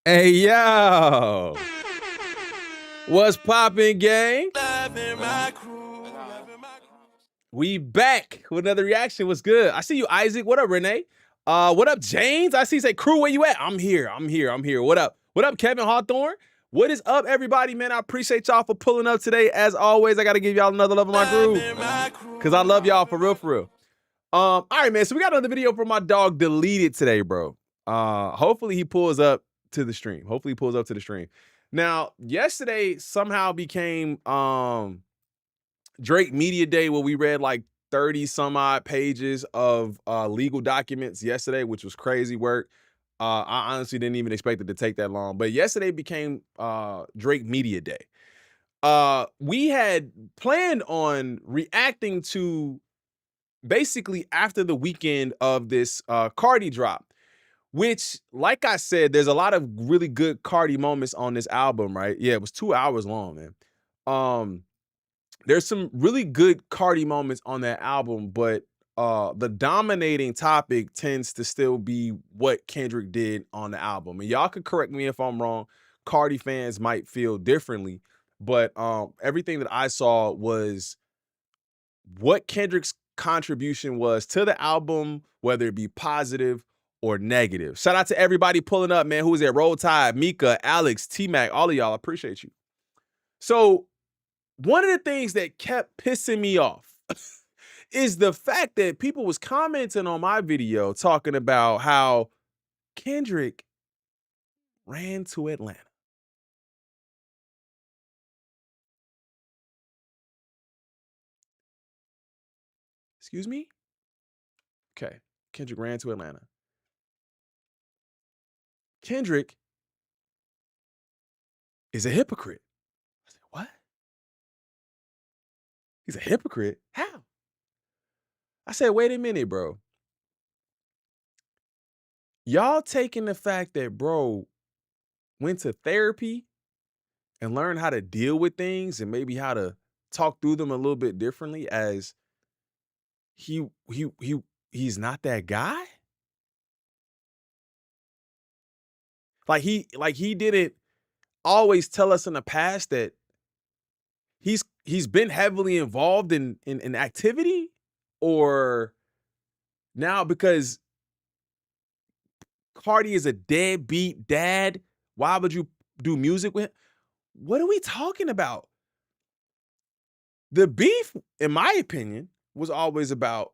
Hey, yo. What's poppin', gang? We back with another reaction. What's good? I see you, Isaac. What up, Renee? What up, James? I see you say, crew, where you at? I'm here. What up? What up, Kevin Hawthorne? What is up, everybody, man? I appreciate y'all for pulling up today. As always, I got to give y'all another love of my groove because I love y'all for real. All right, man. So we got another video from my dog Deleted today, bro. Hopefully he pulls up to the stream. Now, yesterday somehow became Drake Media Day, where we read like 30 some odd pages of legal documents yesterday, which was crazy work. I honestly didn't even expect it to take that long. But yesterday became Drake Media Day. We had planned on reacting to basically after the weekend of this Cardi drop, which, like I said, there's a lot of really good Cardi moments on this album, right? Yeah, it was 2 hours long, man. There's some really good Cardi moments on that album, but the dominating topic tends to still be what Kendrick did on the album. And y'all could correct me if I'm wrong. Cardi fans might feel differently, but everything that I saw was what Kendrick's contribution was to the album, whether it be positive or negative. Shout out to everybody pulling up, man. Who was there? Roll Tide, Mika, Alex, T-Mac, all of y'all. I appreciate you. So one of the things that kept pissing me off is the fact that people was commenting on my video talking about how Kendrick ran to Atlanta. Excuse me? Okay, Kendrick ran to Atlanta. Kendrick is a hypocrite. I said, what? He's a hypocrite? How? I said, wait a minute, bro. Y'all taking the fact that bro went to therapy and learned how to deal with things and maybe how to talk through them a little bit differently as he's not that guy? Like he didn't always tell us in the past that he's been heavily involved in activity, or now because Cardi is a deadbeat dad, why would you do music with him? What are we talking about? The beef, in my opinion, was always about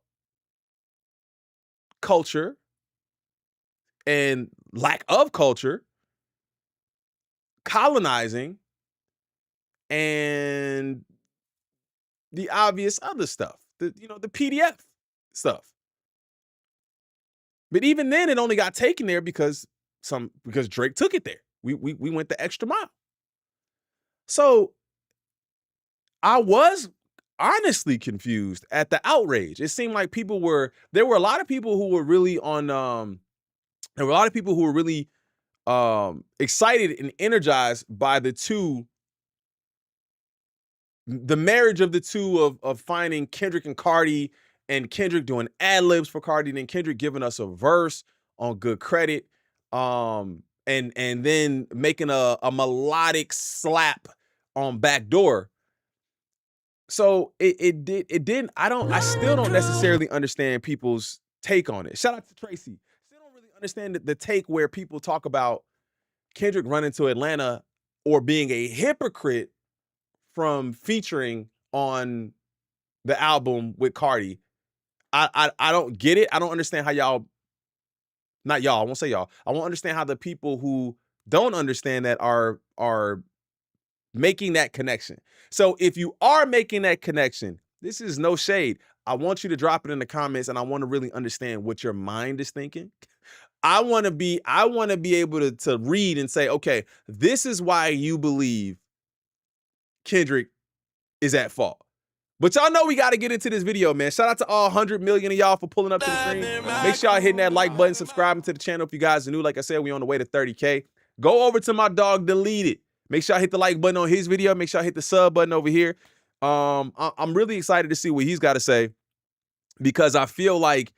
culture and lack of culture, colonizing, and the obvious other stuff, the PDF stuff. But even then, it only got taken there because Drake took it there. We went the extra mile. So I was honestly confused at the outrage. It seemed like there were a lot of people who were really on there were a lot of people who were really excited and energized by the marriage of the two of finding Kendrick and Cardi, and Kendrick doing ad libs for Cardi, and then Kendrick giving us a verse on Good Credit, and then making a melodic slap on Backdoor. So I still don't necessarily understand people's take on it. Shout out to Tracy. Still don't really understand the take where people talk about Kendrick running to Atlanta or being a hypocrite from featuring on the album with Cardi. I don't get it. I don't understand how not y'all, I won't say y'all. I won't understand how the people who don't understand that are making that connection. So if you are making that connection, this is no shade. I want you to drop it in the comments, and I want to really understand what your mind is thinking. I want to be able to read and say, okay, this is why you believe Kendrick is at fault. But y'all know we got to get into this video, man. Shout out to all 100 million of y'all for pulling up to the stream. Make sure y'all hitting that like button, subscribing to the channel if you guys are new. Like I said, we on the way to 30K. Go over to my dog Deleted. Make sure I hit the like button on his video. Make sure I hit the sub button over here. I'm really excited to see what he's got to say, because I feel like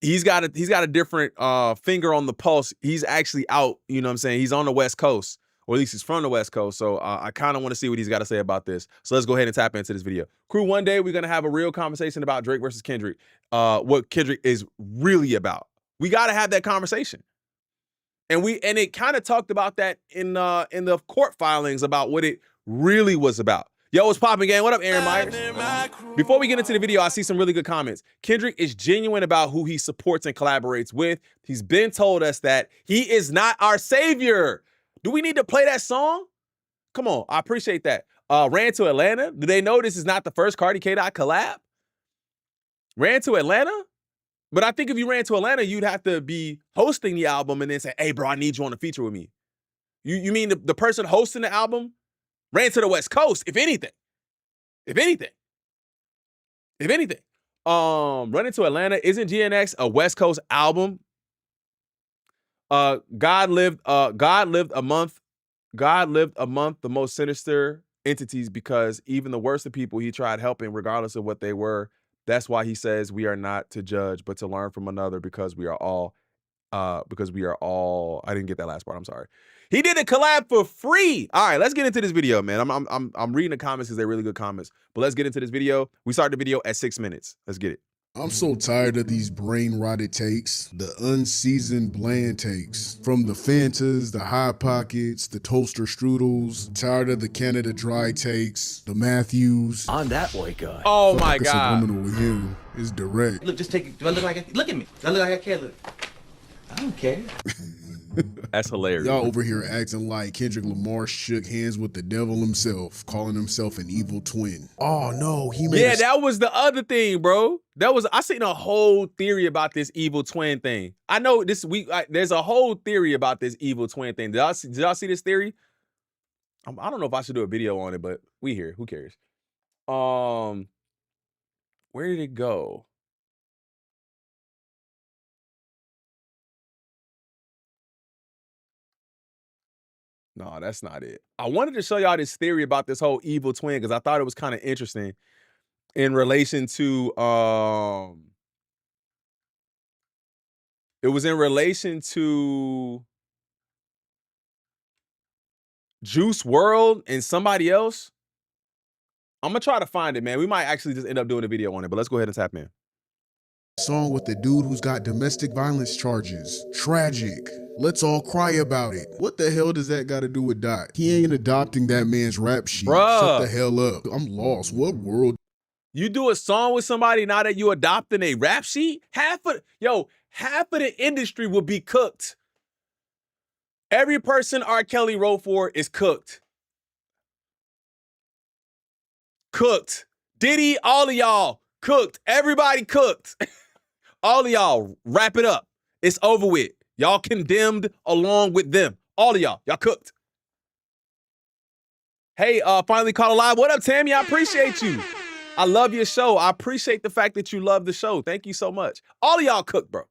he's got a different finger on the pulse. He's actually out, you know what I'm saying? He's on the West Coast, or at least he's from the West Coast. So I kind of want to see what he's got to say about this. So let's go ahead and tap into this video. Crew, one day we're going to have a real conversation about Drake versus Kendrick, what Kendrick is really about. We got to have that conversation. And it kind of talked about that in the court filings about what it really was about. Yo, what's poppin', gang? What up, Aaron Myers? Before we get into the video, I see some really good comments. Kendrick is genuine about who he supports and collaborates with. He's been told us that he is not our savior. Do we need to play that song? Come on, I appreciate that. Ran to Atlanta. Do they know this is not the first Cardi K-Dot collab? Ran to Atlanta? But I think if you ran to Atlanta, you'd have to be hosting the album and then say, hey, bro, I need you on a feature with me. You mean the person hosting the album ran to the West Coast, if anything. If anything. Running to Atlanta, isn't GNX a West Coast album? God lived a month, the most sinister entities, because even the worst of people he tried helping, regardless of what they were. That's why he says we are not to judge, but to learn from another, because we are all, I didn't get that last part, I'm sorry. He did a collab for free. All right, let's get into this video, man. I'm reading the comments because they're really good comments. But let's get into this video. We start the video at 6 minutes. Let's get it. I'm so tired of these brain-rotted takes, the unseasoned bland takes. From the Fantas, the Hot Pockets, the Toaster Strudels. Tired of the Canada Dry takes, the Matthews. On that boy guy. Oh my God. Subliminal with him is direct. Look, just take it. Do I look like look at me. Do I look like I care? Look. I don't care. That's hilarious. Y'all over here acting like Kendrick Lamar shook hands with the devil himself, calling himself an evil twin. Oh no, he made Yeah, that was the other thing, bro. I seen a whole theory about this evil twin thing. I know this week there's a whole theory about this evil twin thing. Did y'all see this theory? I don't know if I should do a video on it, but we here. Who cares? Where did it go? No, that's not it. I wanted to show y'all this theory about this whole evil twin because I thought it was kind of interesting in relation to it was in relation to Juice WRLD and somebody else. I'm gonna try to find it, man. We might actually just end up doing a video on it, but let's go ahead and tap in. Song with the dude who's got domestic violence charges. Tragic. Let's all cry about it. What the hell does that got to do with Dot? He ain't adopting that man's rap sheet. Bruh. Shut the hell up. I'm lost. What world? You do a song with somebody now that you adopting a rap sheet? Half of the industry will be cooked. Every person R. Kelly wrote for is cooked. Cooked. Diddy, all of y'all cooked. Everybody cooked. All of y'all, wrap it up. It's over with. Y'all condemned along with them. All of y'all cooked. Hey, finally caught alive. What up, Tammy? I appreciate you. I love your show. I appreciate the fact that you love the show. Thank you so much. All of y'all cooked, bro.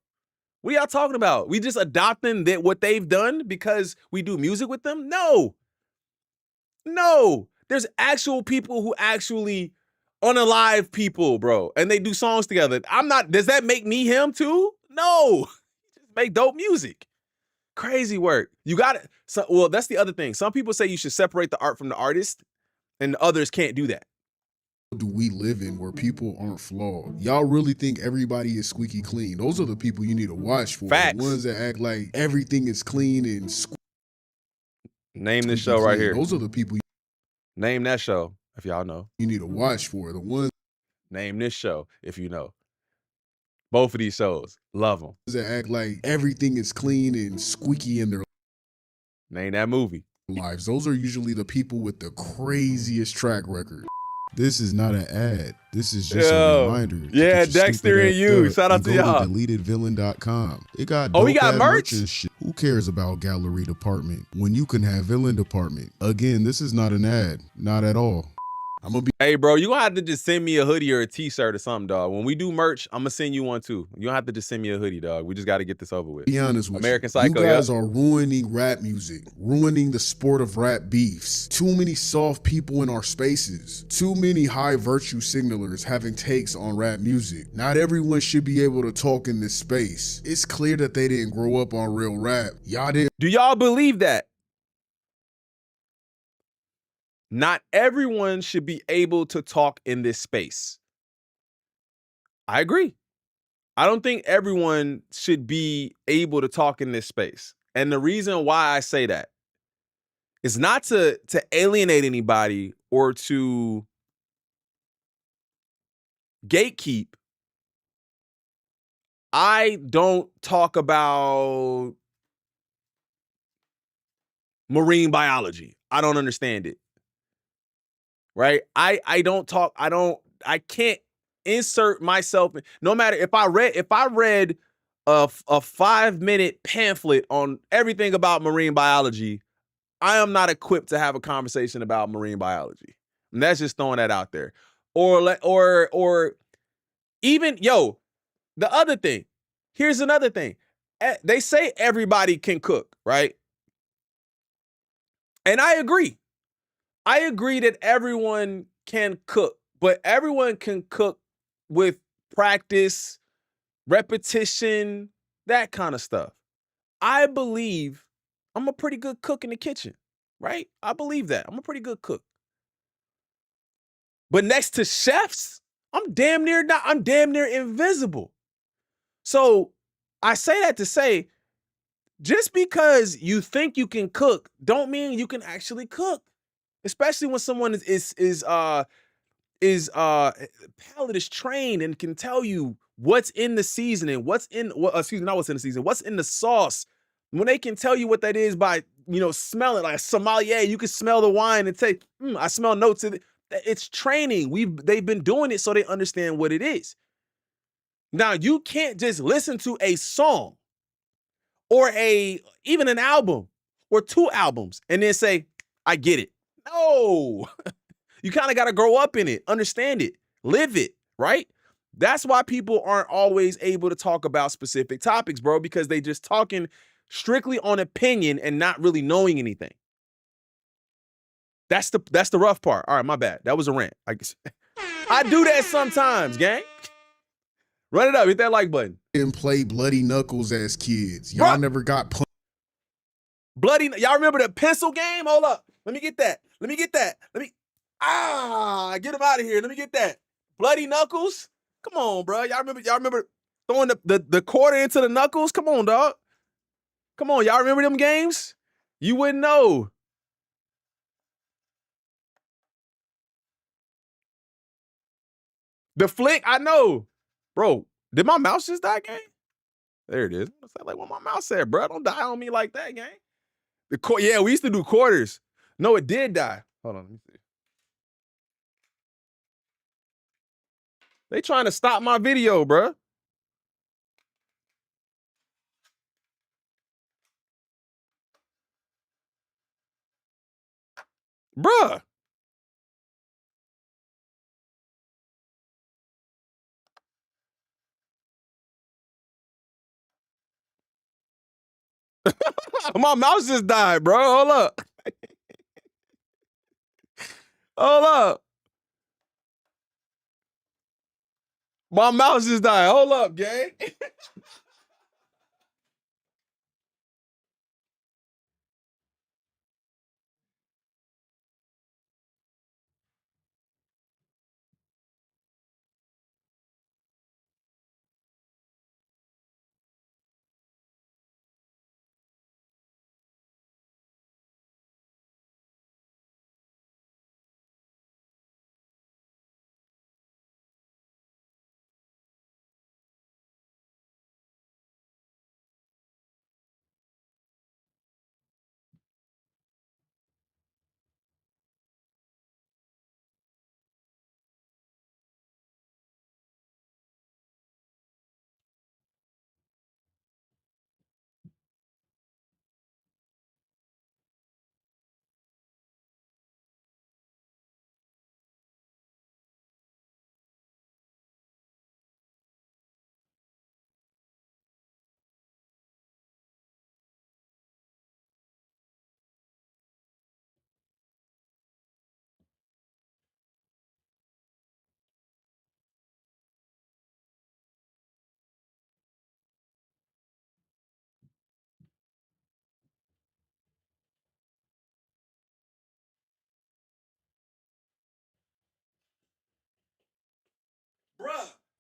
What are y'all talking about? We just adopting what they've done because we do music with them? No. There's actual people who actually unalive people, bro, and they do songs together. Does that make me him too? No. Just make dope music. Crazy work. You got it. So, well, that's the other thing. Some people say you should separate the art from the artist, and others can't do that. Do we live in where people aren't flawed? Y'all really think everybody is squeaky clean? Those are the people you need to watch for. Facts. The ones that act like everything is clean and Name this show right here. Those are the people Name that show if y'all know. you need to watch for. The ones Name this show if you know. Both of these shows. Love them. that act like everything is clean and squeaky in their Name that movie. lives. Those are usually the people with the craziest track record. This is not an ad. This is just a reminder. Yeah, Dexter and you. Shout out to y'all. DeletedVillain.com. It got we got merch and shit. Who cares about gallery department when you can have villain department? Again, this is not an ad. Not at all. I'm gonna be Hey, bro, you gonna have to just send me a hoodie or a t-shirt or something, dog. When we do merch, I'm gonna send you one too. You don't have to just send me a hoodie, dog. We just got to get this over with. honest with American you. Psycho, You guys yep. are ruining rap music, ruining the sport of rap beefs. Too many soft people in our spaces. Too many high virtue signalers having takes on rap music. Not everyone should be able to talk in this space. It's clear that they didn't grow up on real rap. Y'all didn't Do y'all believe that? Not everyone should be able to talk in this space. I agree. I don't think everyone should be able to talk in this space. And the reason why I say that is not to alienate anybody or to gatekeep. I don't talk about marine biology. I don't understand it. Right? I don't talk, I can't insert myself in, no matter if I read a 5-minute pamphlet on everything about marine biology, I am not equipped to have a conversation about marine biology. And that's just throwing that out there. Or even, the other thing. Here's another thing. They say everybody can cook, right? And I agree. I agree that everyone can cook, but everyone can cook with practice, repetition, that kind of stuff. I believe I'm a pretty good cook in the kitchen, right? I believe that. I'm a pretty good cook. But next to chefs, I'm damn near invisible. So I say that to say, just because you think you can cook, don't mean you can actually cook. Especially when someone palate is trained and can tell you what's in the seasoning, what's in the season, what's in the sauce. When they can tell you what that is by, smell it, like a sommelier, you can smell the wine and say, I smell notes of it. It's training. They've been doing it so they understand what it is. Now, you can't just listen to a song or even an album or 2 albums and then say, I get it. No. You kind of got to grow up in it, understand it, live it, right? That's why people aren't always able to talk about specific topics, bro, because they just talking strictly on opinion and not really knowing anything. That's the rough part. All right, my bad. That was a rant. I do that sometimes, gang. Run it up. Hit that like button. didn't play bloody knuckles as kids. Y'all Bruh. never got punched. Y'all remember the pencil game? Hold up. Let me get that. Get him out of here. Let me get that. Bloody knuckles? Come on, bro. Y'all remember throwing the quarter into the knuckles? Come on, dog. Come on, y'all remember them games? You wouldn't know. The flick, I know. Bro, did my mouse just die, gang? There it is. I like what my mouse said, bro. Don't die on me like that, gang. Yeah, we used to do quarters. No, it did die. Hold on, let me see. They trying to stop my video, bro. Bruh. My mouse just died, bro. Hold up. Hold up. My mouse just died. Hold up, gang.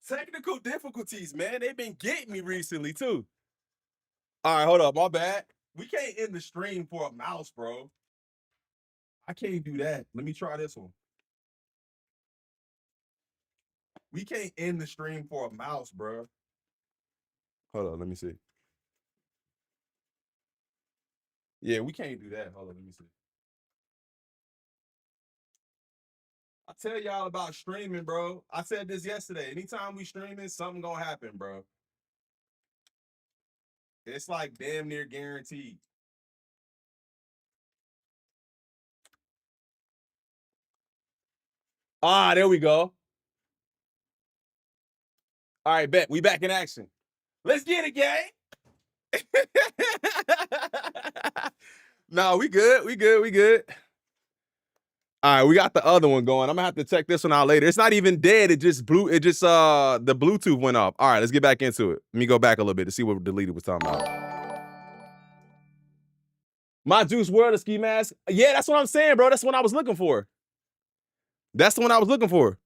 Technical difficulties, man. They've been getting me recently, too. All right, hold up. My bad. We can't end the stream for a mouse, bro. I can't do that. Let me try this one. We can't end the stream for a mouse, bro. Hold on, let me see. Yeah, we can't do that. Hold on, let me see. I tell y'all about streaming, bro. I said this yesterday. Anytime we streaming, something gonna happen, bro. It's like damn near guaranteed. Ah, there we go. All right, bet. We back in action. Let's get it, gang. No, we good. We good. We good. All right, we got the other one going. I'm gonna have to check this one out later. It's not even dead. It just the Bluetooth went off. All right, let's get back into it. Let me go back a little bit to see what deleted was talking about. My Juice WRLD ski mask. Yeah, that's what I'm saying, bro. That's what I was looking for. That's the one I was looking for.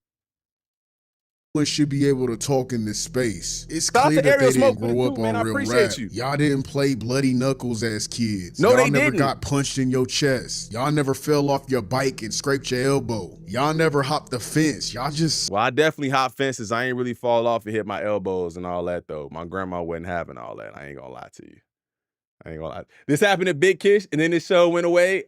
Should be able to talk in this space. It's Shout out clear to that they Ariel didn't Smoke for the grow up group, man. on I real appreciate rap. you. Y'all didn't play bloody knuckles as kids. No, Y'all they never didn't. got punched in your chest. Y'all never fell off your bike and scraped your elbow. Y'all never hopped the fence. Y'all just... Well, I definitely hop fences. I ain't really fall off and hit my elbows and all that, though. My grandma wasn't having all that. I ain't gonna lie to you. I ain't gonna lie. This happened at Big Kish, and then this show went away.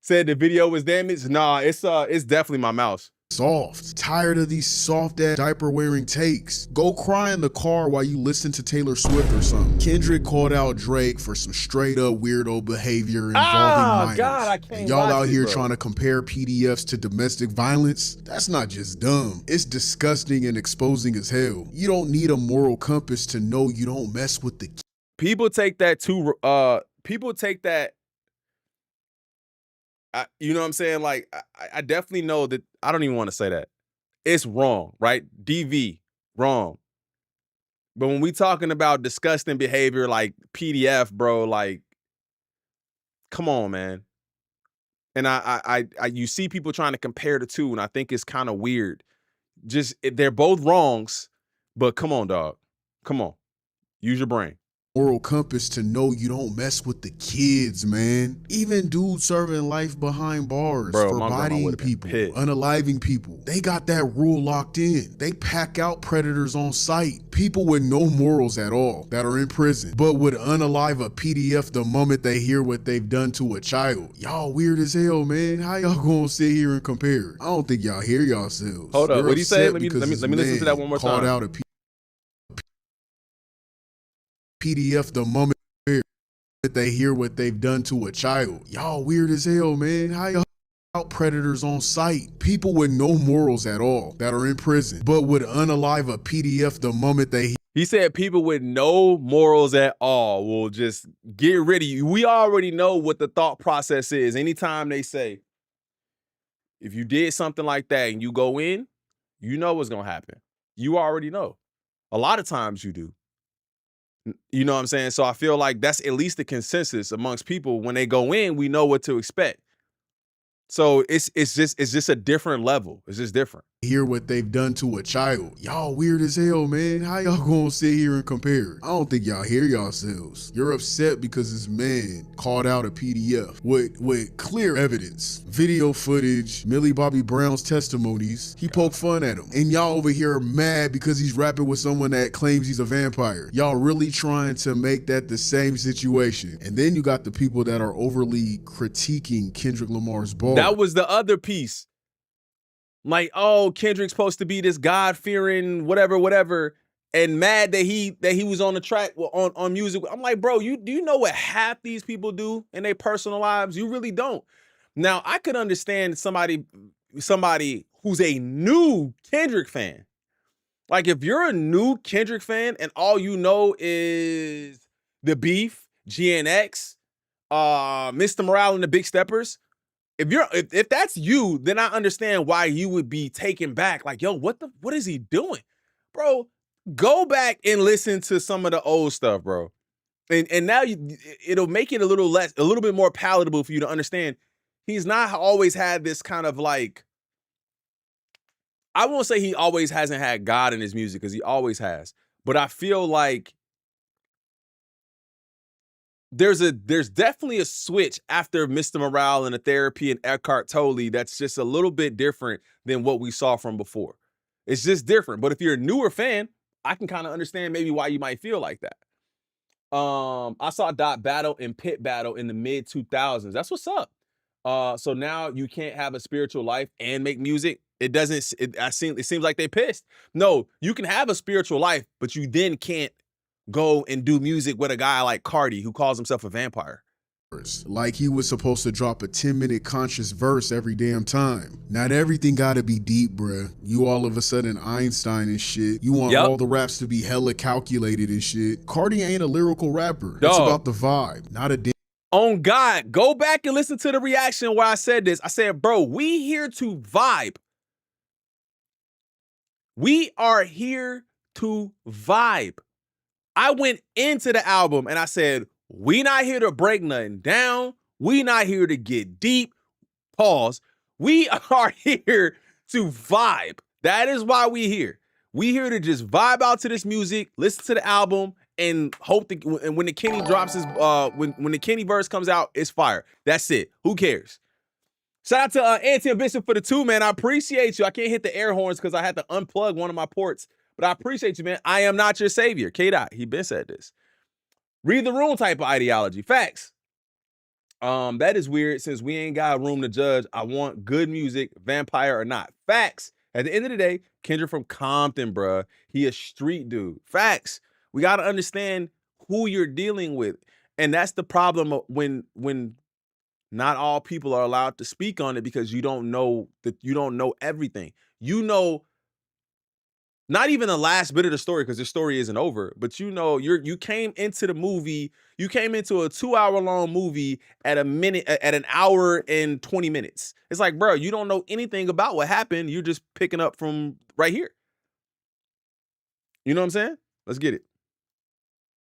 Said the video was damaged. Nah, it's definitely my mouse. soft. Tired of these soft-ass diaper-wearing takes. Go cry in the car while you listen to Taylor Swift or something. Kendrick called out Drake for some straight-up weirdo behavior involving minors. God, I can't and y'all watch out it, here bro. trying to compare PDFs to domestic violence? That's not just dumb. It's disgusting and exposing as hell. You don't need a moral compass to know you don't mess with the... People take that too. People take that. You know what I'm saying? Like, I definitely know that. I don't even want to say that. It's wrong, right? DV, wrong. But when we talking about disgusting behavior like PDF, bro, like, come on, man. And I you see people trying to compare the two, and I think it's kind of weird. Just they're both wrongs, but come on, dog. Come on, use your brain. Moral compass to know you don't mess with the kids, man. Even dudes serving life behind bars Bro, for my grandma bodying would've been people, pissed. unaliving people. They got that rule locked in. They pack out predators on sight. People with no morals at all that are in prison, but would unalive a PDF the moment they hear what they've done to a child. Y'all weird as hell, man. How y'all gonna sit here and compare? I don't think y'all hear yourselves. Hold up, You're what'd he say? upset Let me because this listen to that man one more called time. out a PDF the moment they hear what they've done to a child. Y'all weird as hell, man. How y'all out predators on sight? People with no morals at all that are in prison, but would unalive a PDF the moment they... He said people with no morals at all will just get rid of you. We already know what the thought process is. Anytime they say, if you did something like that and you go in, you know what's going to happen. You already know. A lot of times you do. You know what I'm saying? So I feel like that's at least the consensus amongst people. When they go in, we know what to expect. So it's just a different level. It's just different. Hear what they've done to a child. Y'all weird as hell, man. How y'all gonna sit here and compare? I don't think y'all hear yourselves. You're upset because this man called out a PDF with clear evidence, video footage, Millie Bobby Brown's testimonies. He poked fun at him. And y'all over here mad because he's rapping with someone that claims he's a vampire. Y'all really trying to make that the same situation. And then you got the people that are overly critiquing Kendrick Lamar's bars. That was the other piece. Like, oh, Kendrick's supposed to be this God-fearing whatever, and mad that he was on the track on music. I'm like, bro, do you know what half these people do in their personal lives? You really don't. Now, I could understand somebody who's a new Kendrick fan. Like, if you're a new Kendrick fan and all you know is the beef, GNX, Mr. Morale and the Big Steppers. If that's you, then I understand why you would be taken back. Like, yo, what is he doing? Bro, go back and listen to some of the old stuff, bro. And now it'll make it a little bit more palatable for you to understand. He's not always had this kind of like, I won't say he always hasn't had God in his music, because he always has. But I feel like there's definitely a switch after Mr. Morale and the Therapy and Eckhart Tolle that's just a little bit different than what we saw from before. It's just different. But if you're a newer fan, I can kind of understand maybe why you might feel like that. I saw Dot Battle and Pit Battle in the mid 2000s. That's what's up. So now you can't have a spiritual life and make music. It doesn't. It seems like they pissed. No, you can have a spiritual life, but you then can't go and do music with a guy like Cardi who calls himself a vampire. Like he was supposed to drop a 10-minute conscious verse every damn time. Not everything gotta be deep, bruh. You all of a sudden Einstein and shit. You want all the raps to be hella calculated and shit. Cardi ain't a lyrical rapper. It's about the vibe, not a damn. On God, go back and listen to the reaction where I said this. I said, bro, we here to vibe. We are here to vibe. I went into the album and I said, we not here to break nothing down. We not here to get deep. Pause. We are here to vibe. That is why we here. We here to just vibe out to this music, listen to the album, and hope that when the Kenny drops his when the Kenny verse comes out, it's fire. That's it. Who cares? Shout out to Auntie and Bishop for the 2, man. I appreciate you. I can't hit the air horns because I had to unplug one of my ports, but I appreciate you, man. I am not your savior. K-Dot, he been said this. Read the room type of ideology. Facts. That is weird since we ain't got room to judge. I want good music, vampire or not. Facts. At the end of the day, Kendrick from Compton, bruh. He a street dude. Facts. We got to understand who you're dealing with. And that's the problem when not all people are allowed to speak on it, because you don't know everything. You know not even the last bit of the story, because the story isn't over, but you came into the movie, you came into a 2-hour-long movie at an hour and 20 minutes. It's like, bro, you don't know anything about what happened. You're just picking up from right here. You know what I'm saying? Let's get it.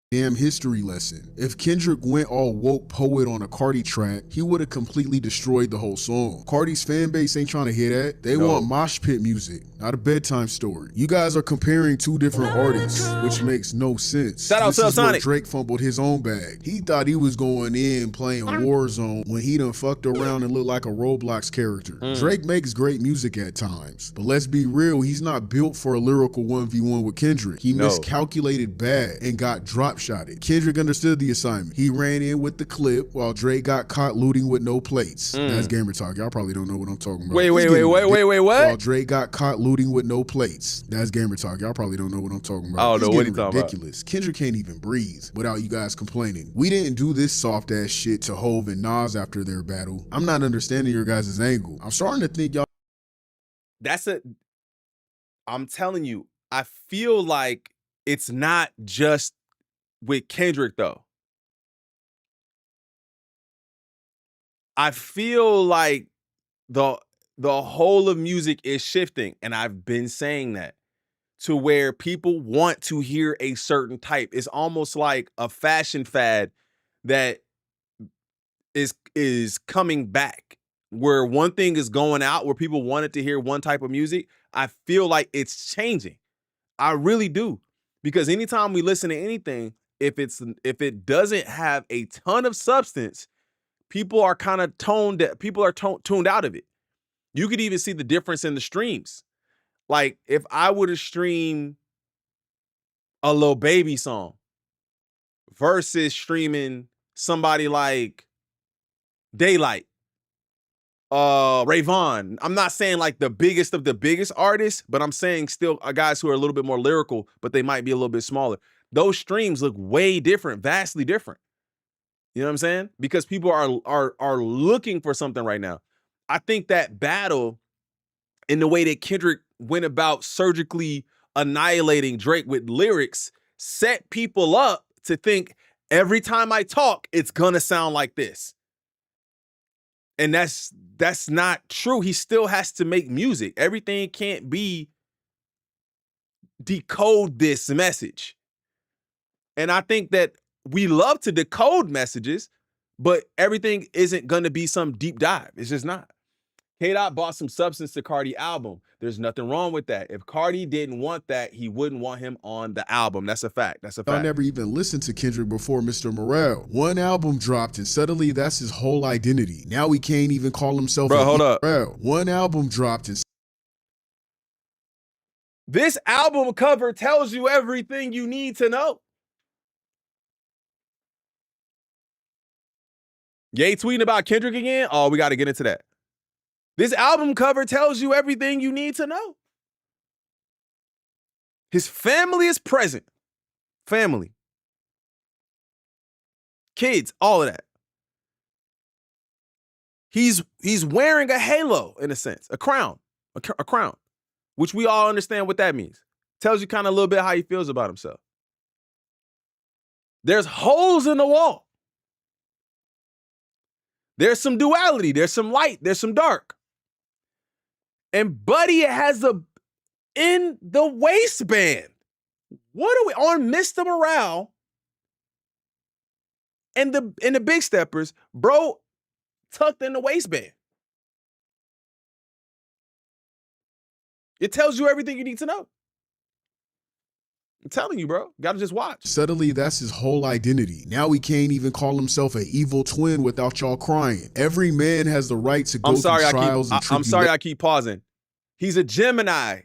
Damn history lesson. If Kendrick went all woke poet on a Cardi track, he would have completely destroyed the whole song. Cardi's fan base ain't trying to hear that. They want mosh pit music, not a bedtime story. You guys are comparing 2 different artists, which makes no sense. Shout out to Sonic. Drake fumbled his own bag. He thought he was going in playing Warzone when he done fucked around and looked like a Roblox character. Drake makes great music at times, but let's be real, he's not built for a lyrical 1v1 with Kendrick. He miscalculated bad and got dropped shotted. Kendrick understood the assignment. He ran in with the clip while Drake got caught looting with no plates. That's gamer talk. Y'all probably don't know what I'm talking about. Wait, what? While Drake got caught looting with no plates. That's gamer talk. Y'all probably don't know what I'm talking about. I don't know what he's talking ridiculous. Kendrick can't even breathe without you guys complaining. We didn't do this soft ass shit to Hove and Nas after their battle. I'm not understanding your guys' angle. I'm starting to think y'all. I'm telling you, I feel like it's not just with Kendrick though. I feel like the whole of music is shifting, and I've been saying that, to where people want to hear a certain type. It's almost like a fashion fad that is coming back, where one thing is going out, where people wanted to hear one type of music. I feel like it's changing. I really do. Because anytime we listen to anything, if it doesn't have a ton of substance, people are kind of tuned out of it. You could even see the difference in the streams. Like if I were to stream a Lil Baby song versus streaming somebody like Daylight, Rayvon. I'm not saying like the biggest of the biggest artists, but I'm saying still guys who are a little bit more lyrical, but they might be a little bit smaller. Those streams look way different, vastly different. You know what I'm saying? Because people are looking for something right now. I think that battle, in the way that Kendrick went about surgically annihilating Drake with lyrics, set people up to think every time I talk, it's gonna sound like this. And that's not true. He still has to make music. Everything can't be decode this message. And I think that we love to decode messages, but everything isn't going to be some deep dive. It's just not. K-Dot bought some substance to Cardi album. There's nothing wrong with that. If Cardi didn't want that, he wouldn't want him on the album. That's a fact. That's a Y'all fact. never even listened to Kendrick before Mr. Morale. One album dropped and suddenly that's his whole identity. Now he can't even call himself Bro, hold up. Morale. One album dropped and This album cover tells you everything you need to know. Ye tweeting about Kendrick again? Oh, we got to get into that. This album cover tells you everything you need to know. His family is present. Family. Kids, all of that. He's wearing a halo, in a sense, a crown, a crown, which we all understand what that means. Tells you kind of a little bit how he feels about himself. There's holes in the wall. There's some duality. There's some light. There's some dark. And Buddy has a in the waistband. What are we on Mr. Morale and the Big Steppers, bro, tucked in the waistband. It tells you everything you need to know. I'm telling you, bro. Gotta just watch. suddenly that's his whole identity. Now he can't even call himself an evil twin without y'all crying. Every man has the right to go through trials and tribulations. I'm sorry I keep pausing. He's a Gemini.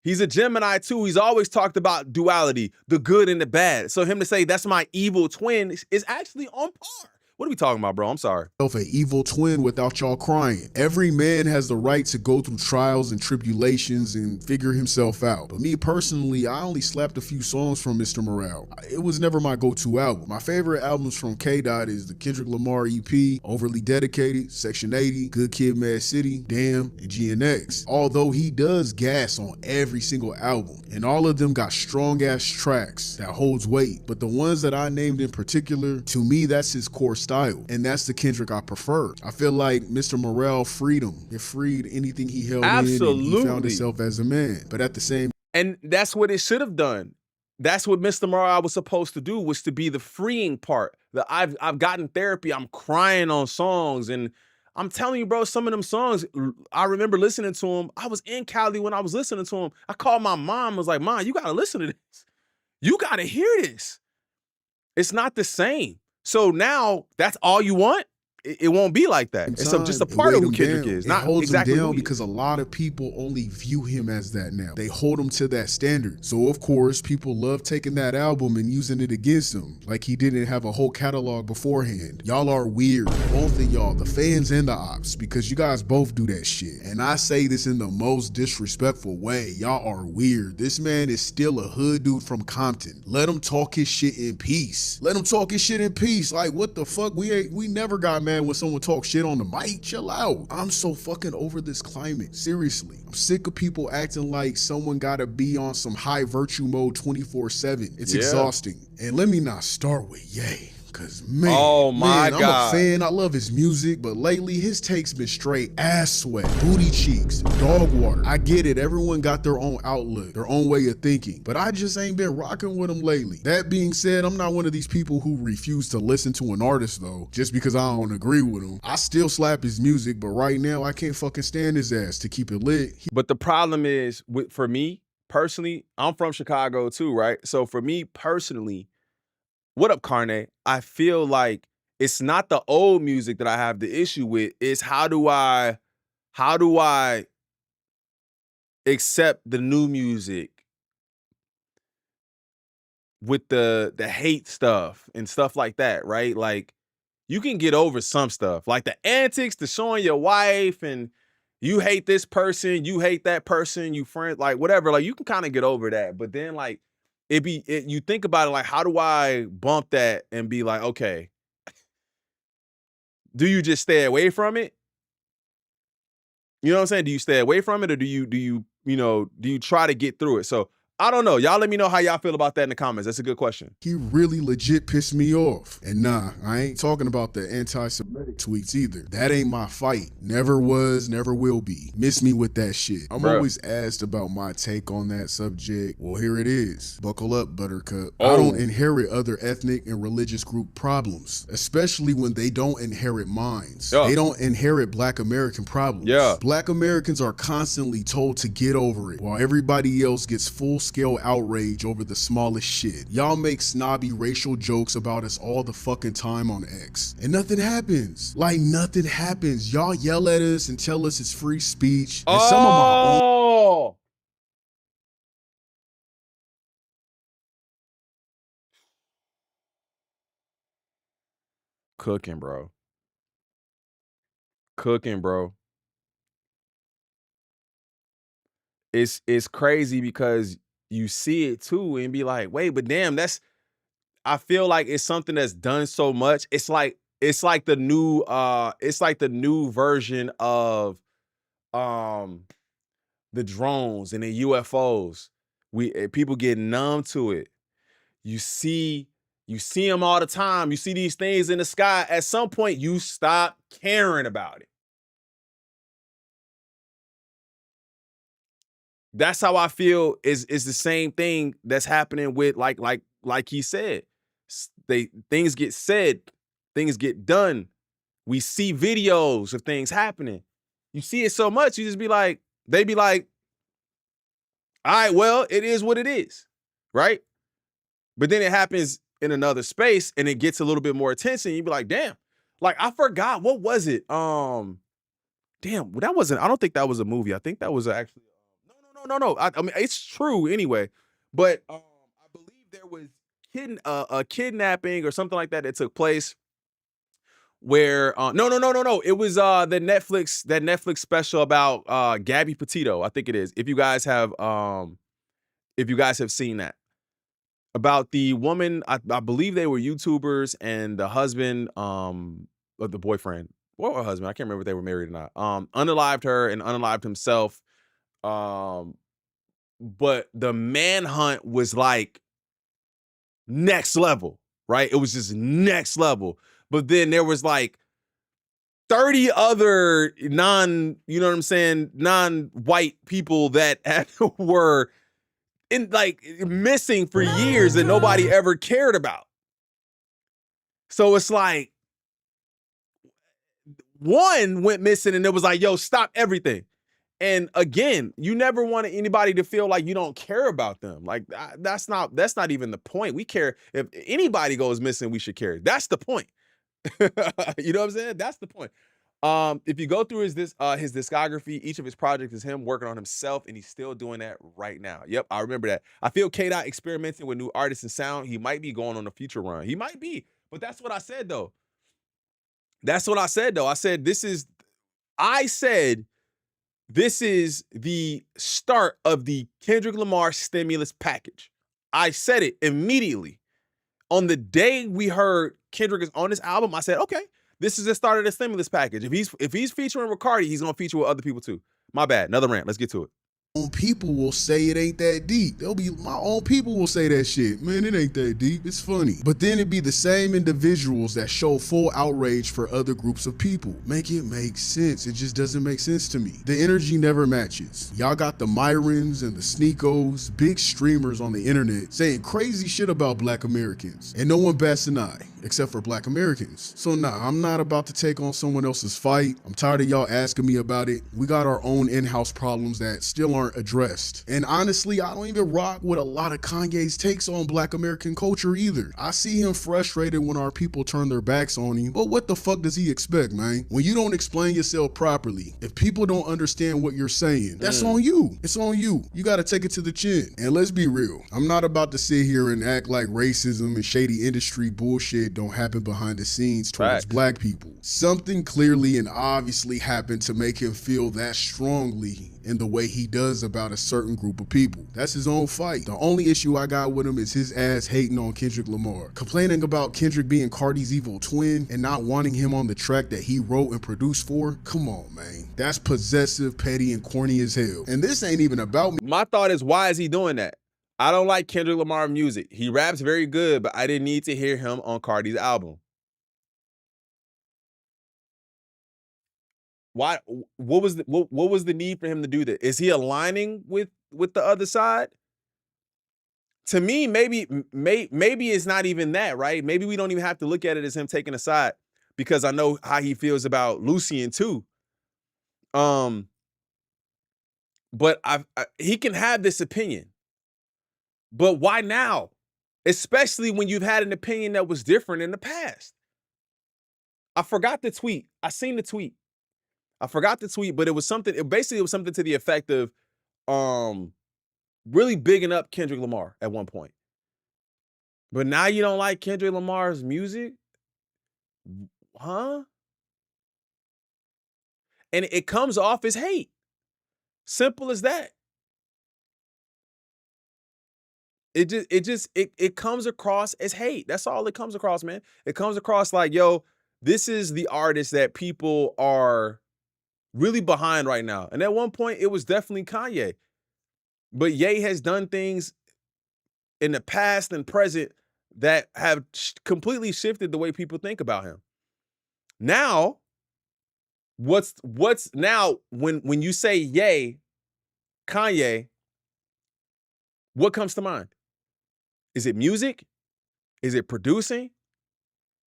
He's a Gemini too. He's always talked about duality, the good and the bad. So him to say that's my evil twin is actually on par. What are we talking about, bro? I'm sorry. An evil twin without y'all crying. Every man has the right to go through trials and tribulations and figure himself out. But me personally, I only slapped a few songs from Mr. Morale. It was never my go-to album. My favorite albums from K-Dot is the Kendrick Lamar EP, Overly Dedicated, Section 80, Good Kid, Mad City, Damn, and GNX. Although he does gas on every single album, and all of them got strong-ass tracks that holds weight. But the ones that I named in particular, to me, that's his core style, and that's the Kendrick I prefer. I feel like Mr. Morale freed him. It freed anything he held in, and he found himself as a man. But at the same And that's what it should have done. That's what Mr. Morale was supposed to do, was to be the freeing part. That I've gotten therapy. I'm crying on songs, and I'm telling you, bro, some of them songs, I remember listening to them. I was in Cali when I was listening to them. I called my mom, was like, Mom, you gotta listen to this. You gotta hear this. It's not the same. So now that's all you want? It won't be like that. It's just a part of who Kendrick is. Not holds exactly him down because a lot of people only view him as that now. They hold him to that standard. So of course, people love taking that album and using it against him, like he didn't have a whole catalog beforehand. Y'all are weird, both of y'all, the fans and the ops, because you guys both do that shit. And I say this in the most disrespectful way. Y'all are weird. This man is still a hood dude from Compton. Let him talk his shit in peace. Let him talk his shit in peace. Like, what the fuck? We never got mad when someone talk shit on the mic. Chill out. I'm so fucking over this climate. Seriously. I'm sick of people acting like someone gotta be on some high virtue mode 24/7. It's exhausting. And let me not start with Ye. Cause man, I'm a fan. I love his music, but lately his takes been straight ass sweat, booty cheeks, dog water. I get it. Everyone got their own outlook, their own way of thinking, but I just ain't been rocking with him lately. That being said, I'm not one of these people who refuse to listen to an artist though, just because I don't agree with him. I still slap his music, but right now I can't fucking stand his ass to keep it lit. But the problem is, for me personally, I'm from Chicago too, right? So for me personally, what up, Kanye? I feel like it's not the old music that I have the issue with. It's how do I accept the new music with the hate stuff and stuff like that, right? Like, you can get over some stuff, like the antics, the showing your wife, and you hate this person, you hate that person, you friend, like whatever. Like, you can kind of get over that, but then like you think about it, like, how do I bump that and be like, okay, do you just stay away from it? You know what I'm saying? Do you stay away from it, or do you try to get through it? So I don't know. Y'all let me know how y'all feel about that in the comments. That's a good question. He really legit pissed me off. And nah, I ain't talking about the anti-Semitic tweets either. That ain't my fight. Never was, never will be. Miss me with that shit. I'm Bruh. always asked about my take on that subject. Well, here it is. Buckle up, Buttercup. Oh. I don't inherit other ethnic and religious group problems, especially when they don't inherit mines. Yeah. They don't inherit Black American problems. Yeah. Black Americans are constantly told to get over it, while everybody else gets full-scale outrage over the smallest shit. Y'all make snobby racial jokes about us all the fucking time on X, and nothing happens. Like, nothing happens. Y'all yell at us and tell us it's free speech, and some of my own Cooking, bro. Cooking, bro. It's crazy because you see it too and be like, wait, but damn, I feel like it's something that's done so much. It's like the new version of the drones and the UFOs. People get numb to it. You see them all the time. You see these things in the sky. At some point, you stop caring about it. That's how I feel is the same thing that's happening with like he said. Things get said, things get done. We see videos of things happening. You see it so much, you just be like, they be like, all right, well, it is what it is, right? But then it happens in another space and it gets a little bit more attention. You be like, damn, like I forgot, what was it? Damn, I don't think that was a movie. I think that was actually, no. I mean, it's true anyway, but I believe there was a kidnapping or something like that took place where no. It was the Netflix special about Gabby Petito. I think it is. If you guys have seen that. About the woman, I believe they were YouTubers and the husband, or the boyfriend, or husband, I can't remember if they were married or not, unalived her and unalived himself. But the manhunt was like next level, right? It was just next level. But then there was like 30 other non-white people that were missing for years that nobody ever cared about. So it's like one went missing and it was like, yo, stop everything. And again, you never wanted anybody to feel like you don't care about them. Like that's not even the point. We care. If anybody goes missing, we should care. That's the point. You know what I'm saying? That's the point. If you go through his discography, each of his projects is him working on himself, and he's still doing that right now. Yep, I remember that. I feel K-Dot experimenting with new artists and sound. He might be going on a future run. He might be, but that's what I said though. I said this is the start of the Kendrick Lamar stimulus package. I said it immediately. On the day we heard Kendrick is on this album, I said, okay, this is the start of the stimulus package. If he's featuring Ricardi, he's gonna feature with other people too. My bad. Another rant. Let's get to it. own people will say it ain't that deep. My own people will say that shit. Man, it ain't that deep. It's funny. But then it'd be the same individuals that show full outrage for other groups of people. Make it make sense. It just doesn't make sense to me. The energy never matches. Y'all got the Myrons and the Sneakos, big streamers on the internet saying crazy shit about Black Americans. And no one bats an eye, except for Black Americans. So nah, I'm not about to take on someone else's fight. I'm tired of y'all asking me about it. We got our own in-house problems that still aren't addressed. And honestly, I don't even rock with a lot of Kanye's takes on Black American culture either. I see him frustrated when our people turn their backs on him, but what the fuck does he expect, man? When you don't explain yourself properly, if people don't understand what you're saying, that's on you. It's on you. You gotta take it to the chin. And let's be real, I'm not about to sit here and act like racism and shady industry bullshit don't happen behind the scenes towards Black people. Something clearly and obviously happened to make him feel that strongly in the way he does about a certain group of people. That's his own fight. The only issue I got with him is his ass hating on Kendrick Lamar. Complaining about Kendrick being Cardi's evil twin and not wanting him on the track that he wrote and produced for. Come on, man. That's possessive, petty, and corny as hell. And this ain't even about me. My thought is, why is he doing that? I don't like Kendrick Lamar music. He raps very good, but I didn't need to hear him on Cardi's album. Why? What was the need for him to do that? Is he aligning with the other side? To me, maybe it's not even that, right? Maybe we don't even have to look at it as him taking a side, because I know how he feels about Lucian too. But he can have this opinion, but why now? Especially when you've had an opinion that was different in the past. I forgot the tweet. I seen the tweet. I forgot the tweet, but it was something. It was something to the effect of, really bigging up Kendrick Lamar at one point. But now you don't like Kendrick Lamar's music, huh? And it comes off as hate. Simple as that. It comes across as hate. That's all it comes across, man. It comes across like, yo, this is the artist that people are really behind right now. And at one point, it was definitely Kanye. But Ye has done things in the past and present that have completely shifted the way people think about him. Now, what's now when you say Ye, Kanye, what comes to mind? Is it music? Is it producing?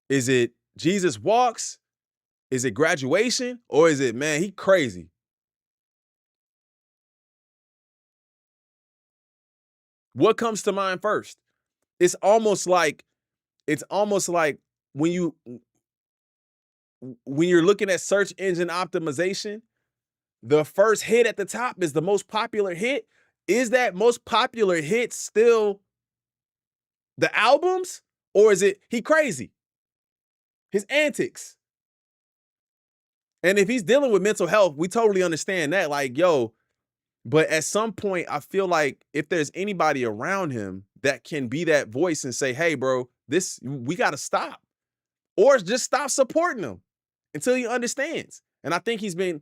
Is it Jesus Walks? Is it Graduation? Or is it, man, he crazy? What comes to mind first? It's almost like when you're looking at search engine optimization, the first hit at the top is the most popular hit. Is that most popular hit still the albums? Or is it he crazy? His antics. And if he's dealing with mental health, we totally understand that. Like, yo, but at some point, I feel like if there's anybody around him that can be that voice and say, hey, bro, we got to stop. Or just stop supporting him until he understands. And I think he's been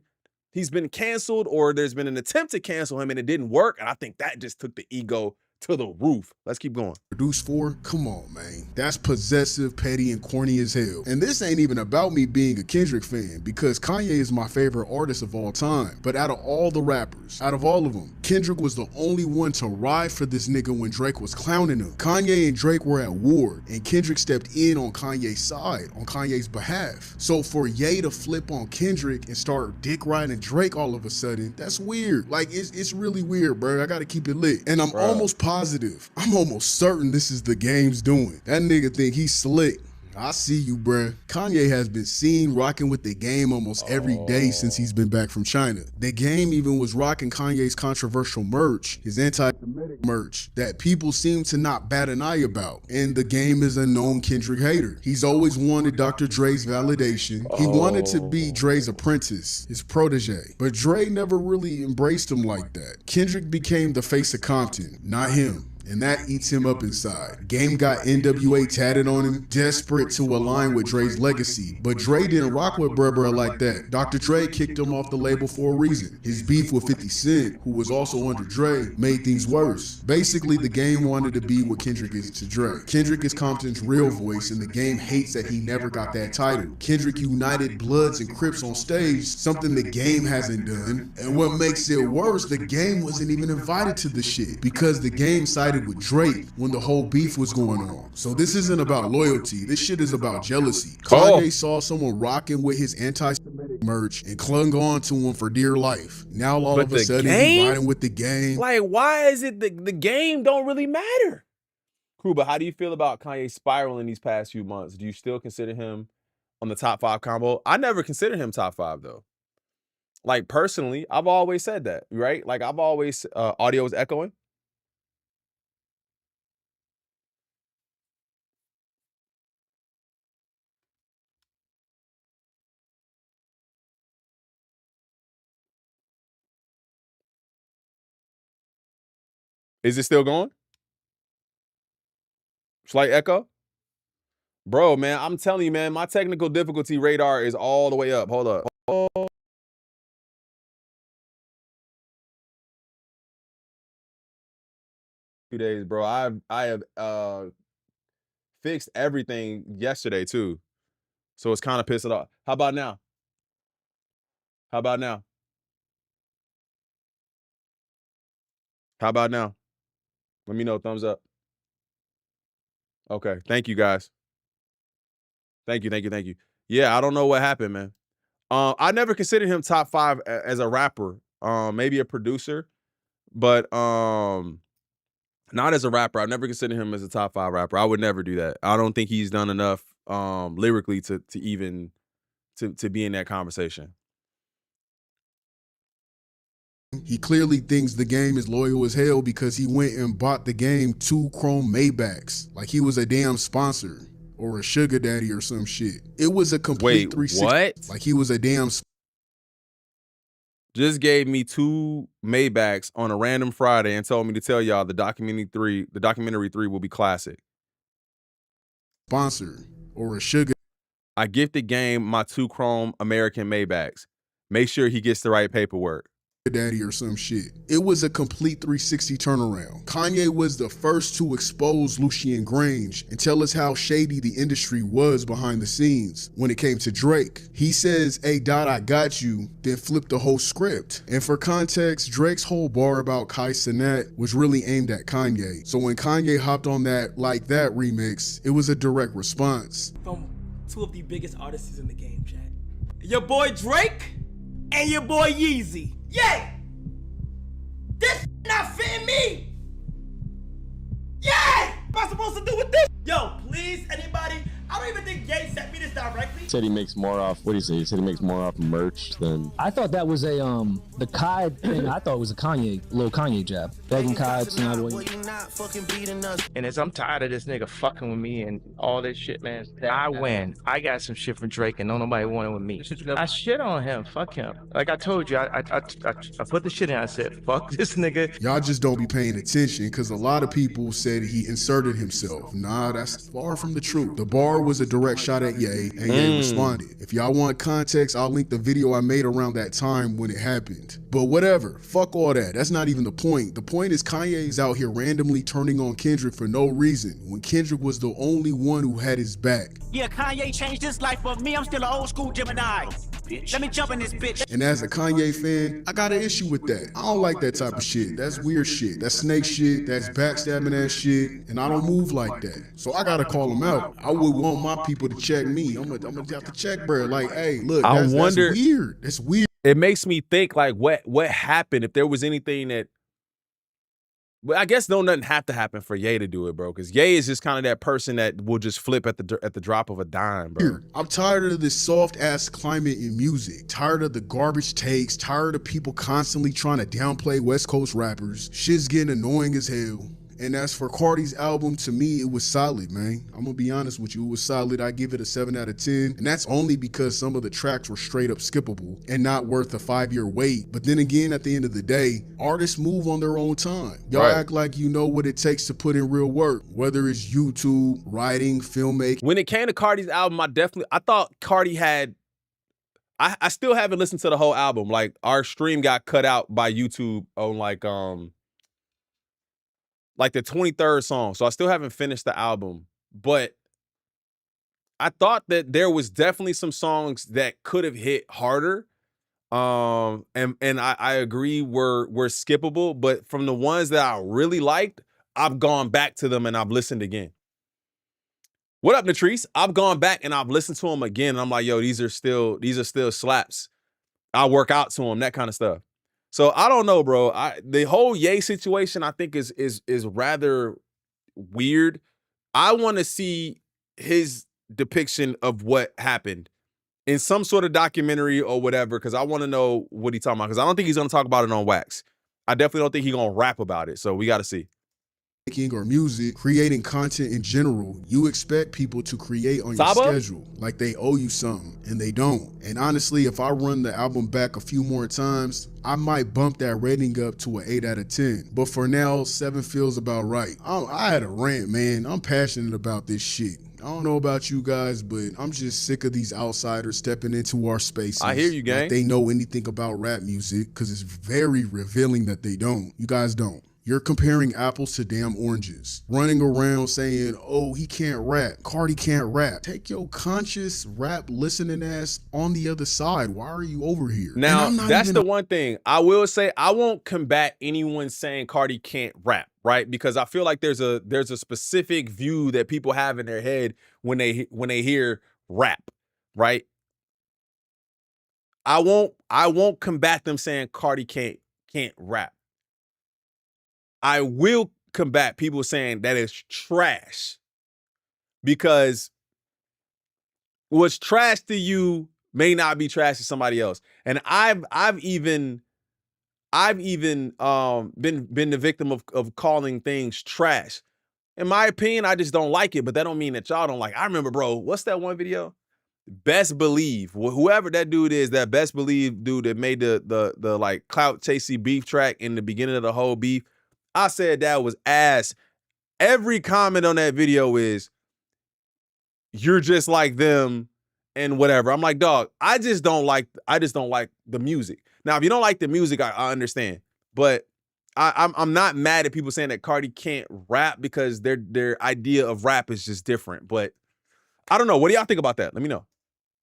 canceled, or there's been an attempt to cancel him and it didn't work. And I think that just took the ego to the roof. Let's keep going. Produced for? Come on, man. That's possessive, petty, and corny as hell. And this ain't even about me being a Kendrick fan, because Kanye is my favorite artist of all time. But out of all the rappers, out of all of them, Kendrick was the only one to ride for this nigga when Drake was clowning him. Kanye and Drake were at war, and Kendrick stepped in on Kanye's side, on Kanye's behalf. So for Ye to flip on Kendrick and start dick riding Drake all of a sudden, that's weird. Like, it's really weird, bro. I gotta keep it lit. And I'm almost positive, I'm almost certain this is the game's doing. That nigga think he's slick. I see you, bruh. Kanye has been seen rocking with the game almost every day since he's been back from China. The game even was rocking Kanye's controversial merch, his anti-Semitic merch, that people seem to not bat an eye about. And the game is a known Kendrick hater. He's always wanted Dr. Dre's validation. He wanted to be Dre's apprentice, his protege. But Dre never really embraced him like that. Kendrick became the face of Compton, not him. And that eats him up inside. Game got NWA tatted on him, desperate to align with Dre's legacy. But Dre didn't rock with Bruh like that. Dr. Dre kicked him off the label for a reason. His beef with 50 Cent, who was also under Dre, made things worse. Basically, the game wanted to be what Kendrick is to Dre. Kendrick is Compton's real voice, and the game hates that he never got that title. Kendrick united Bloods and Crips on stage, something the game hasn't done. And what makes it worse, the game wasn't even invited to the shit, because the game sided with Drake when the whole beef was going on. So this isn't about loyalty. This shit is about jealousy. Kanye saw someone rocking with his anti-Semitic merch and clung on to him for dear life. Now all of a sudden he's riding with the game. Like, why is it the game don't really matter? Kruba, how do you feel about Kanye spiraling these past few months? Do you still consider him on the top 5 combo? I never considered him top 5 though. Like, personally, I've always said that, right? Like, I've always, audio is echoing. Is it still going? Slight echo? Bro, man, I'm telling you, man, my technical difficulty radar is all the way up. Hold up. 2 days, bro. I have fixed everything yesterday too. So it's kind of pissing off. How about now? How about now? How about now? Let me know. Thumbs up. Okay. Thank you guys. Thank you. Thank you. Thank you. Yeah, I don't know what happened, man. I never considered him top 5 as a rapper. Maybe a producer, but not as a rapper. I never considered him as a top 5 rapper. I would never do that. I don't think he's done enough lyrically to even to be in that conversation. He clearly thinks the game is loyal as hell because he went and bought the game 2 chrome Maybachs like he was a damn sponsor or a sugar daddy or some shit. It was a complete Wait, 360. what? Like he was a damn Just gave me 2 Maybachs on a random Friday and told me to tell y'all the documentary 3 will be classic. sponsor or a sugar I gifted Game my 2 chrome American Maybachs. Make sure he gets the right paperwork. daddy or some shit. It was a complete 360 turnaround. Kanye was the first to expose Lucien Grange and tell us how shady the industry was behind the scenes when it came to Drake. He says, "Hey Dot, I got you," then flipped the whole script. And for context, Drake's whole bar about Kai Cenat was really aimed at Kanye. So when Kanye hopped on that Like That remix, it was a direct response. From 2 of the biggest artists in the game, chat. Your boy Drake and your boy Yeezy. Yay! This not fitting me! Yay! What am I supposed to do with this? Yo, please, anybody, I don't even think Ye sent me this directly. Said he makes more off, what do you say? He said he makes more off merch than... I thought that was a, the Kai thing, I thought it was a little Kanye jab. Begging Kai to not wait. And as I'm tired of this nigga fucking with me and all this shit, man, I win. I got some shit from Drake and don't nobody want it with me. I shit on him. Fuck him. Like I told you, I put the shit in. I said, fuck this nigga. Y'all just don't be paying attention because a lot of people said he inserted himself. Nah, that's far from the truth. The bar was a direct shot at Ye, and Ye responded. If y'all want context, I'll link the video I made around that time when it happened. But whatever, fuck all that. That's not even the point. The point is Kanye's out here randomly turning on Kendrick for no reason when Kendrick was the only one who had his back. Yeah, Kanye changed his life, but me, I'm still an old school Gemini. Let me jump in this bitch. And as a Kanye fan, I got an issue with that. I don't like that type of shit. That's weird shit. That's snake shit. That's backstabbing ass shit. And I don't move like that. So I gotta call him out. I would want my people to check me. I'm gonna have to check, bro. Like, hey, look, that's weird. That's weird. It makes me think like what happened, if there was anything that, well, I guess nothing have to happen for Ye to do it, bro. Because Ye is just kind of that person that will just flip at the drop of a dime, bro. I'm tired of this soft ass climate in music. Tired of the garbage takes. Tired of people constantly trying to downplay West Coast rappers. Shit's getting annoying as hell. And as for Cardi's album, to me, it was solid, man. I'm gonna be honest with you, it was solid. I give it a 7 out of 10. And that's only because some of the tracks were straight up skippable and not worth a 5-year wait. But then again, at the end of the day, artists move on their own time. Y'all act like you know what it takes to put in real work, whether it's YouTube, writing, filmmaking. When it came to Cardi's album, I thought Cardi had, I still haven't listened to the whole album. Like, our stream got cut out by YouTube on like the 23rd song. So I still haven't finished the album. But I thought that there was definitely some songs that could have hit harder. And I agree were skippable. But from the ones that I really liked, I've gone back to them and I've listened again. What up, Natrice? I've gone back and I've listened to them again. And I'm like, yo, these are still slaps. I work out to them, that kind of stuff. So I don't know, bro. The whole Ye situation, I think, is rather weird. I want to see his depiction of what happened in some sort of documentary or whatever, because I want to know what he's talking about. Because I don't think he's going to talk about it on wax. I definitely don't think he's going to rap about it. So we got to see. Or music, creating content in general, you expect people to create on your schedule like they owe you something, and they don't. And honestly, if I run the album back a few more times, I might bump that rating up to an 8 out of 10. But for now, 7 feels about right. I had a rant, man. I'm passionate about this shit. I don't know about you guys, but I'm just sick of these outsiders stepping into our spaces. I hear you, gang. Like they know anything about rap music, because it's very revealing that they don't. You guys don't. You're comparing apples to damn oranges. Running around saying, oh, he can't rap. Cardi can't rap. Take your conscious rap listening ass on the other side. Why are you over here? Now, that's the one thing I will say. I won't combat anyone saying Cardi can't rap, right? Because I feel like there's a specific view that people have in their head when they hear rap, right? I won't combat them saying Cardi can't rap. I will combat people saying that it's trash, because what's trash to you may not be trash to somebody else. And I've even been the victim of calling things trash. In my opinion, I just don't like it, but that don't mean that y'all don't like it. I remember, bro, what's that one video? Best Believe, whoever that dude is, that Best Believe dude that made the like clout chasey beef track in the beginning of the whole beef. I said that was ass. Every comment on that video is, you're just like them and whatever. I'm like, dog, I just don't like the music. Now, if you don't like the music, I understand. But I'm not mad at people saying that Cardi can't rap, because their idea of rap is just different. But I don't know. What do y'all think about that? Let me know.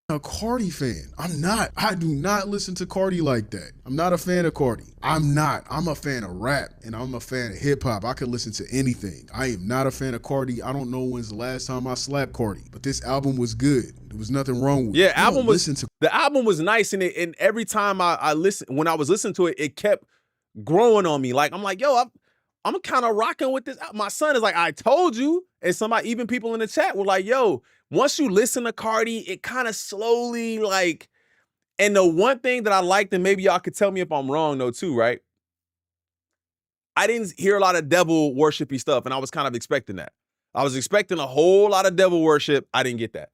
A Cardi fan. I'm not. I do not listen to Cardi like that. I'm not a fan of Cardi. I'm not. I'm a fan of rap, and I'm a fan of hip hop. I could listen to anything. I am not a fan of Cardi. I don't know when's the last time I slapped Cardi, but this album was good. There was nothing wrong with it. Yeah, the album was nice, and every time I listen, when I was listening to it, it kept growing on me. Like, I'm like, yo, I'm kind of rocking with this. My son is like, I told you. And somebody, even people in the chat were like, yo, once you listen to Cardi, it kind of slowly like, and the one thing that I liked, and maybe y'all could tell me if I'm wrong though too, right? I didn't hear a lot of devil worshipy stuff, and I was kind of expecting that. I was expecting a whole lot of devil worship. I didn't get that.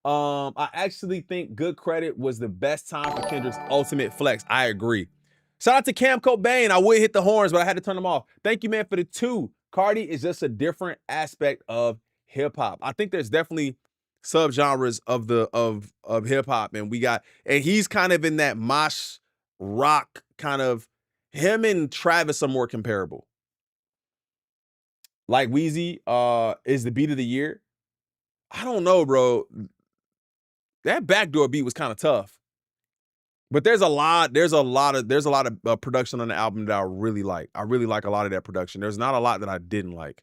I actually think Good Credit was the best time for Kendrick's ultimate flex. I agree. Shout out to Cam Cobain. I would hit the horns, but I had to turn them off. Thank you, man, for the 2. Cardi is just a different aspect of hip hop. I think there's definitely subgenres of hip hop, and he's kind of in that mosh rock kind of. Him and Travis are more comparable. Like Wheezy is the beat of the year. I don't know, bro. That backdoor beat was kind of tough. But there's a lot of production on the album that I really like. I really like a lot of that production. There's not a lot that I didn't like.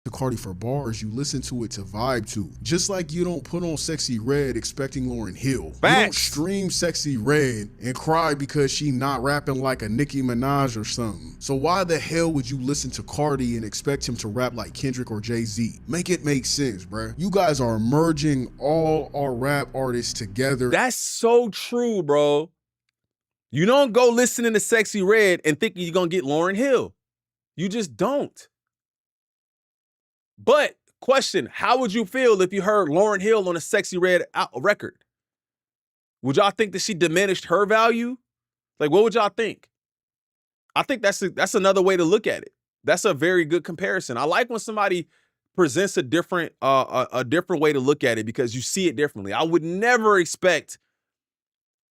To Cardi for bars, you listen to it to vibe to. Just like you don't put on Sexy Red expecting Lauryn Hill. Facts. You don't stream Sexy Red and cry because she not rapping like a Nicki Minaj or something. So why the hell would you listen to Cardi and expect him to rap like Kendrick or Jay-Z? Make it make sense, bruh. You guys are merging all our rap artists together. That's so true, bro. You don't go listening to Sexy Red and thinking you're gonna get Lauryn Hill. You just don't. But, question, how would you feel if you heard Lauryn Hill on a Sexy Red record? Would y'all think that she diminished her value? Like, what would y'all think? I think that's another way to look at it. That's a very good comparison. I like when somebody presents a different way to look at it, because you see it differently. I would never expect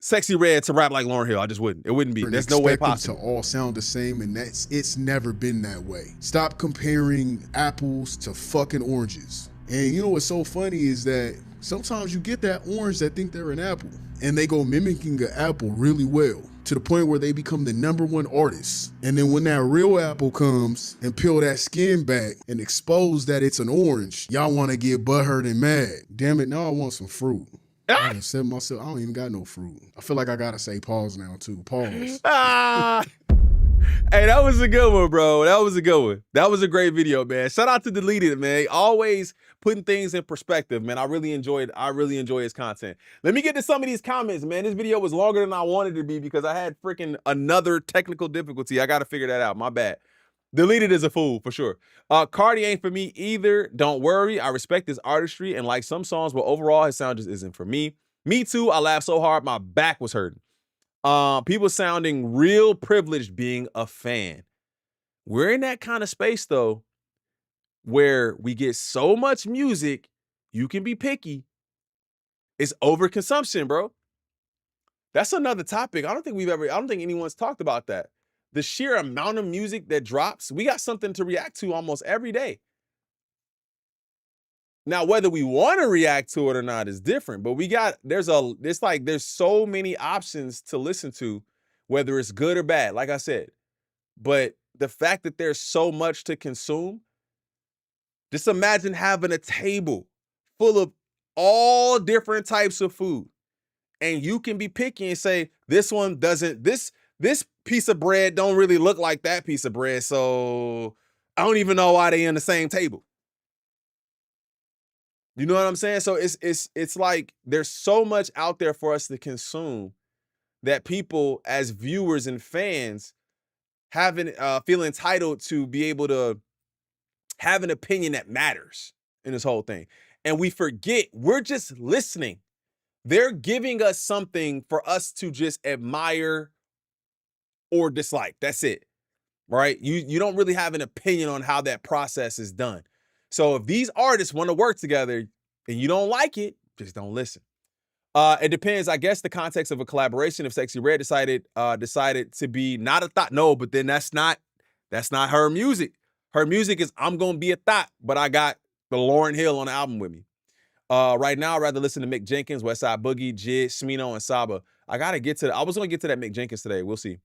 Sexy Red to rap like Lauryn Hill. I just wouldn't. It wouldn't be. There's no way possible. To all sound the same, and it's never been that way. Stop comparing apples to fucking oranges. And you know what's so funny is that sometimes you get that orange that think they're an apple, and they go mimicking an apple really well, to the point where they become the #1 artist. And then when that real apple comes and peel that skin back and expose that it's an orange, y'all want to get butthurt and mad. Damn it, now I want some fruit. I said myself, I don't even got no fruit. I feel like I gotta say pause now too. Pause. Hey, that was a good one, bro. That was a good one. That was a great video, man. Shout out to Deleted, man. Always putting things in perspective, man. I really enjoy his content. Let me get to some of these comments, man. This video was longer than I wanted it to be because I had freaking another technical difficulty. I gotta figure that out. My bad. Deleted is a fool, for sure. Cardi ain't for me either. Don't worry. I respect his artistry and like some songs, but overall, his sound just isn't for me. Me too. I laughed so hard, my back was hurting. People sounding real privileged being a fan. We're in that kind of space, though, where we get so much music, you can be picky. It's overconsumption, bro. That's another topic. I don't think anyone's talked about that. the sheer amount of music that drops, we got something to react to almost every day. Now, whether we want to react to it or not is different, but there's so many options to listen to, whether it's good or bad, like I said. But the fact that there's so much to consume, just imagine having a table full of all different types of food. And you can be picky and say, this piece of bread don't really look like that piece of bread, so I don't even know why they in the same table. You know what I'm saying? So it's like there's so much out there for us to consume that people as viewers and fans feel entitled to be able to have an opinion that matters in this whole thing. And we forget we're just listening. They're giving us something for us to just admire or dislike. That's it, right? You don't really have an opinion on how that process is done. So if these artists want to work together and you don't like it, just don't listen. It depends, I guess, the context of a collaboration. If Sexy Red decided to be not a thought, no, but then that's not her music. Her music is I'm gonna be a thought, but I got the Lauryn Hill on the album with me. Right now, I'd rather listen to Mick Jenkins, Westside Boogie, Jid, Smino, and Saba. I was gonna get to that Mick Jenkins today. We'll see.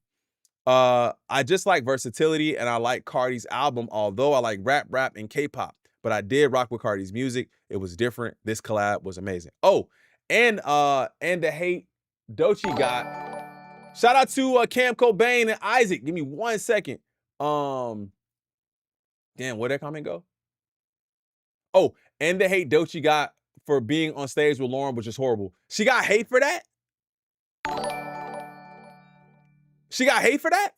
I just like versatility, and I like Cardi's album, although I like rap, and K-pop. But I did rock with Cardi's music. It was different. This collab was amazing. Oh, and the hate Doechii got. Shout out to Cam Cobain and Isaac. Give me 1 second. Damn, where'd that comment go? Oh, and the hate Doechii got for being on stage with Lauren, which is horrible. She got hate for that? She got hate for that?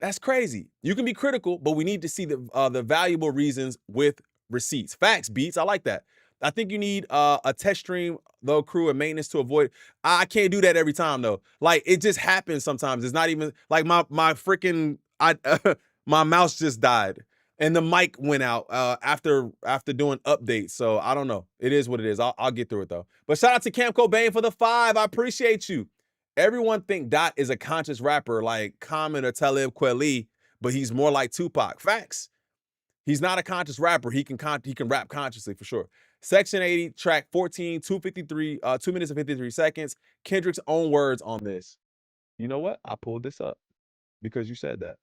That's crazy. You can be critical, but we need to see the valuable reasons with receipts. Facts, Beats. I like that. I think you need a test stream, though, crew and maintenance to avoid. I can't do that every time, though. Like, it just happens sometimes. It's not even like my freaking my mouse just died and the mic went out after doing updates. So I don't know. It is what it is. I'll get through it though. But shout out to Cam Cobain for the 5. I appreciate you. Everyone think Dot is a conscious rapper like Common or Talib Kweli, but he's more like Tupac. Facts. He's not a conscious rapper. He can rap consciously for sure. Section 80, track 14, 2:53, 2 minutes and 53 seconds. Kendrick's own words on this. You know what? I pulled this up because you said that.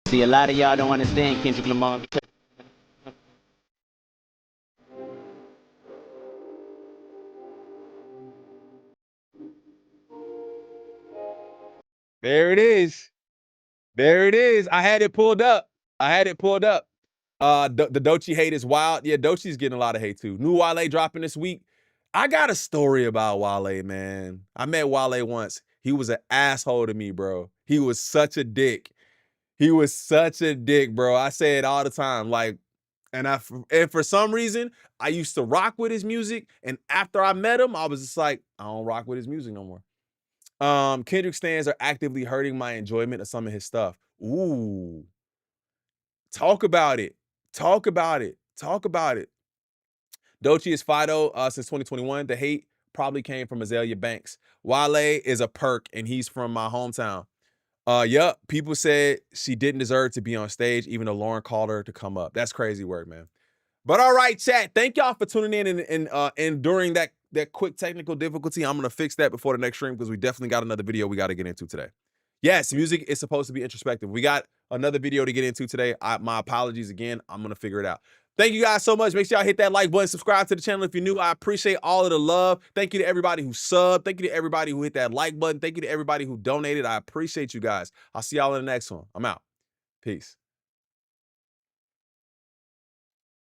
See, a lot of y'all don't understand Kendrick Lamar. There it is. There it is. I had it pulled up. The Doechii hate is wild. Yeah, Doechii's getting a lot of hate too. New Wale dropping this week. I got a story about Wale, man. I met Wale once. He was an asshole to me, bro. He was such a dick. Bro. I say it all the time. Like, and for some reason, I used to rock with his music. And after I met him, I was just like, I don't rock with his music no more. Kendrick stands are actively hurting my enjoyment of some of his stuff. Ooh. Talk about it. Doechii is Fido since 2021. The hate probably came from Azalea Banks. Wale is a perk, and he's from my hometown. Yup, people said she didn't deserve to be on stage, even though Lauren called her to come up. That's crazy work, man. But all right, chat. Thank y'all for tuning in and during that quick technical difficulty. I'm gonna fix that before the next stream because we definitely got another video we got to get into today. Yes, music is supposed to be introspective. We got another video to get into today. My apologies again. I'm gonna figure it out. Thank you guys so much. Make sure y'all hit that like button, subscribe to the channel if you're new. I appreciate all of the love. Thank you to everybody who subbed. Thank you to everybody who hit that like button. Thank you to everybody who donated. I appreciate you guys. I'll see y'all in the next one. I'm out. Peace.